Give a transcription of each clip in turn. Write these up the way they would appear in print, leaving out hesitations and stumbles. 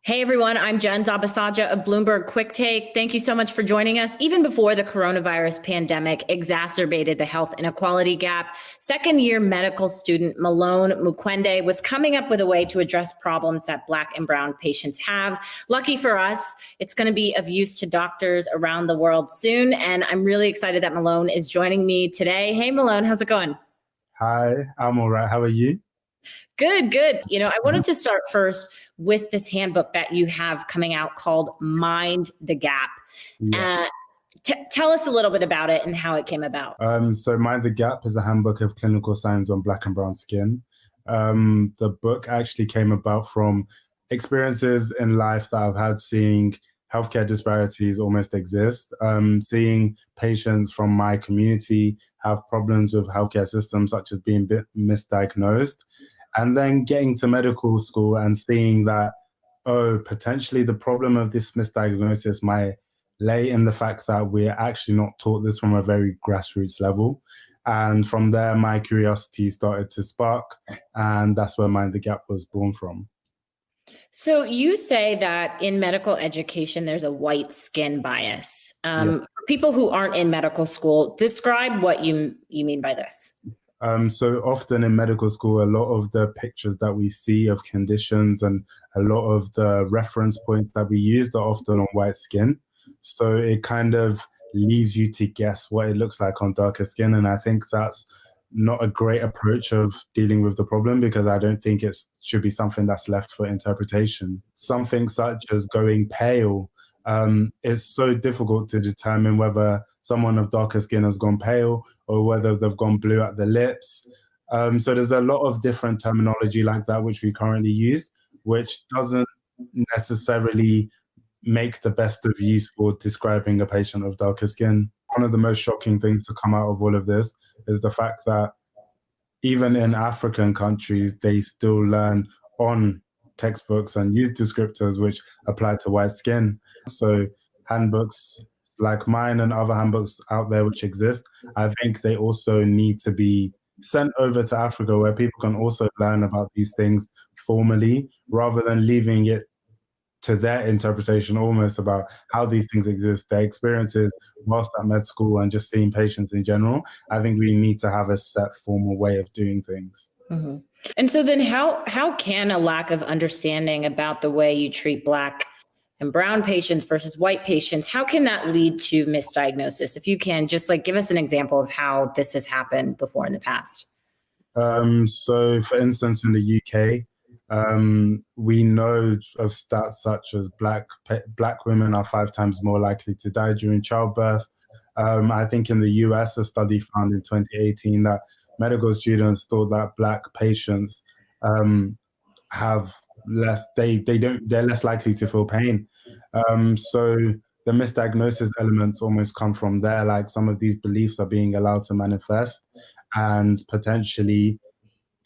Hey everyone, I'm Jen Zabasajja of Bloomberg QuickTake. Thank you so much for joining us. Even before the coronavirus pandemic exacerbated the health inequality gap, second-year medical student Malone Mukende was coming up with a way to address problems that Black and Brown patients have. Lucky for us, it's going to be of use to doctors around the world soon, and I'm really excited that Malone is joining me today. Hey Malone, how's it going? Hi, I'm all right. How are you? Good, good. I wanted to start first with this handbook that you have coming out called Mind the Gap. Yeah. Uh, Tell us a little bit about it and how it came about. So Mind the Gap is a handbook of clinical signs on Black and brown skin. The book actually came about from experiences in life that I've had seeing healthcare disparities almost exist, seeing patients from my community have problems with healthcare systems, such as being misdiagnosed, and then getting to medical school and seeing that, oh, potentially the problem of this misdiagnosis might lay in the fact that we're actually not taught this from a very grassroots level. And from there, my curiosity started to spark, and that's where Mind the Gap was born from. So you say that in medical education, there's a white skin bias. Yeah. For people who aren't in medical school, describe what you mean by this. So often in medical school, a lot of the pictures that we see of conditions and a lot of the reference points that we use are often on white skin. So it kind of leaves you to guess what it looks like on darker skin. And I think that's not a great approach of dealing with the problem, because I don't think it should be something that's left for interpretation. Something such as going pale, it's so difficult to determine whether someone of darker skin has gone pale or whether they've gone blue at the lips. So there's a lot of different terminology like that which we currently use, which doesn't necessarily make the best of use for describing a patient of darker skin. One of the most shocking things to come out of all of this is the fact that even in African countries, they still learn on textbooks and use descriptors which apply to white skin. So handbooks like mine and other handbooks out there which exist, I think they also need to be sent over to Africa, where people can also learn about these things formally, rather than leaving it to their interpretation almost about how these things exist, their experiences whilst at med school and just seeing patients in general. I think we need to have a set formal way of doing things. Mm-hmm. And so then how can a lack of understanding about the way you treat Black and brown patients versus white patients, how can that lead to misdiagnosis? If you can just give us an example of how this has happened before in the past. So for instance, in the UK, we know of stats such as black women are 5 times more likely to die during childbirth. I think in the US, a study found in 2018 that medical students thought that Black patients have less, they're less likely to feel pain. So the misdiagnosis elements almost come from there. Like, some of these beliefs are being allowed to manifest, and potentially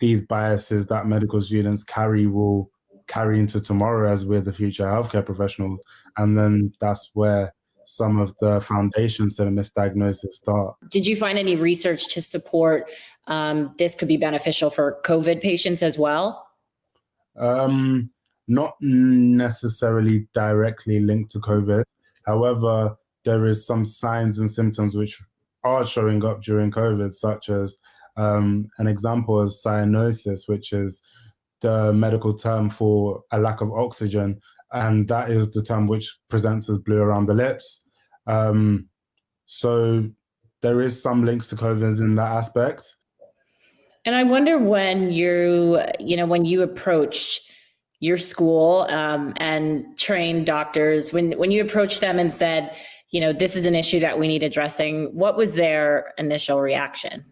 these biases that medical students carry will carry into tomorrow as we're the future healthcare professionals. And then that's where some of the foundations to the misdiagnosis start. Did you find any research to support this could be beneficial for COVID patients as well? Not necessarily directly linked to COVID. However, there is some signs and symptoms which are showing up during COVID, such as an example is cyanosis, which is the medical term for a lack of oxygen. And that is the term which presents as blue around the lips. So there is some links to COVID in that aspect. And I wonder when when you approached your school and trained doctors, when you approached them and said, this is an issue that we need addressing, what was their initial reaction?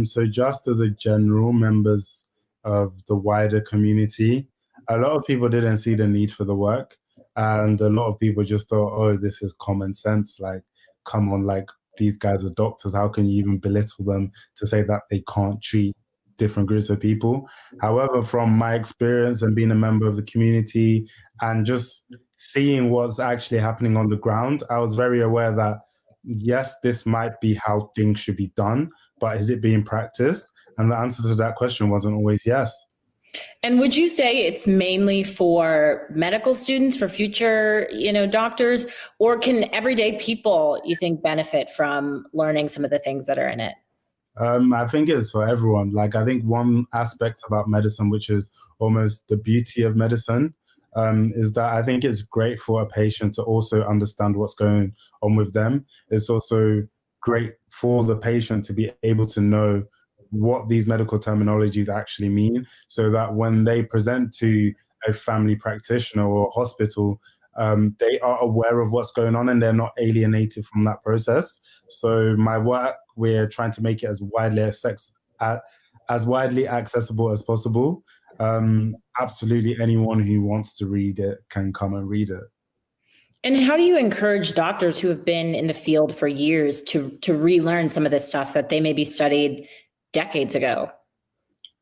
So just as a general, members of the wider community, a lot of people didn't see the need for the work. And a lot of people just thought, oh, this is common sense. Like, come on, like, these guys are doctors. How can you even belittle them to say that they can't treat different groups of people? However, from my experience and being a member of the community and just seeing what's actually happening on the ground, I was very aware that, yes, this might be how things should be done, but is it being practiced? And the answer to that question wasn't always yes. And would you say it's mainly for medical students, for future, doctors, or can everyday people, you think, benefit from learning some of the things that are in it? I think it's for everyone. Like, I think one aspect about medicine, which is almost the beauty of medicine, is that I think it's great for a patient to also understand what's going on with them. It's also great for the patient to be able to know what these medical terminologies actually mean, so that when they present to a family practitioner or a hospital, they are aware of what's going on and they're not alienated from that process. So my work, we're trying to make it as widely accessible as possible. Absolutely anyone who wants to read it can come and read it. And how do you encourage doctors who have been in the field for years to relearn some of this stuff that they maybe studied decades ago?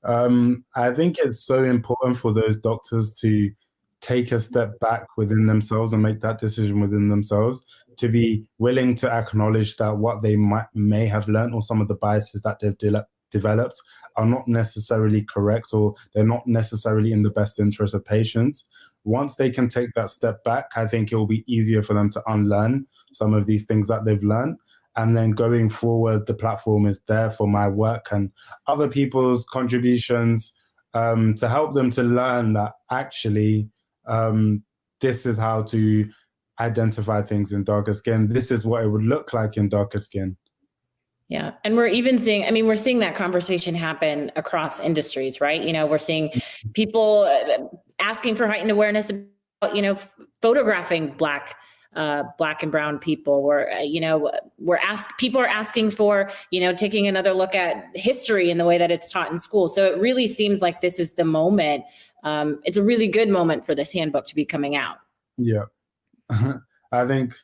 I think it's so important for those doctors to take a step back within themselves and make that decision within themselves, to be willing to acknowledge that what they may have learned or some of the biases that they've developed are not necessarily correct, or they're not necessarily in the best interest of patients. Once they can take that step back, I think it will be easier for them to unlearn some of these things that they've learned. And then going forward, the platform is there for my work and other people's contributions, to help them to learn that actually this is how to identify things in darker skin. This is what it would look like in darker skin. Yeah. And we're even seeing, we're seeing that conversation happen across industries, right? We're seeing people asking for heightened awareness about, photographing Black and brown people, or, people are asking for, taking another look at history in the way that it's taught in school. So it really seems like this is the moment. It's a really good moment for this handbook to be coming out. Yeah. I think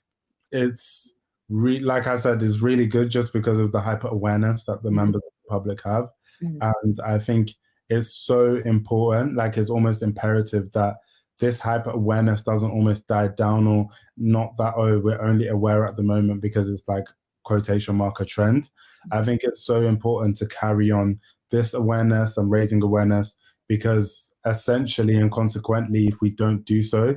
it's like I said, is really good just because of the hyper awareness that the members of the public have. And I think it's so important, like it's almost imperative that this hyper awareness doesn't almost die down, or not that, oh, we're only aware at the moment because it's like quotation mark a trend. I think it's so important to carry on this awareness and raising awareness, because essentially and consequently, if we don't do so,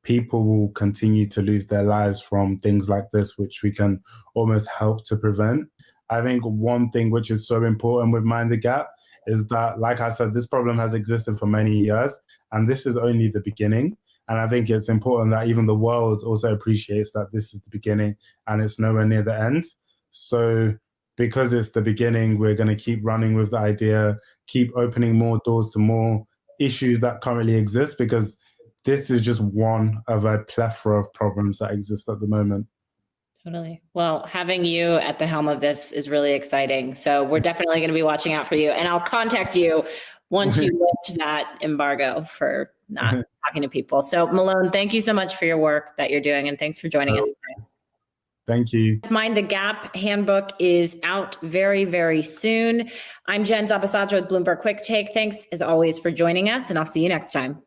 people will continue to lose their lives from things like this, which we can almost help to prevent. I think one thing which is so important with Mind the Gap is that, like I said, this problem has existed for many years, and this is only the beginning. And I think it's important that even the world also appreciates that this is the beginning and it's nowhere near the end. So because it's the beginning, we're going to keep running with the idea, keep opening more doors to more issues that currently exist, because this is just one of a plethora of problems that exist at the moment. Totally. Well, having you at the helm of this is really exciting. So we're definitely going to be watching out for you. And I'll contact you once you lift that embargo for not talking to people. So Malone, thank you so much for your work that you're doing. And thanks for joining us today. Thank you. Mind the Gap handbook is out very, very soon. I'm Jen Zabasajja with Bloomberg QuickTake. Thanks as always for joining us, and I'll see you next time.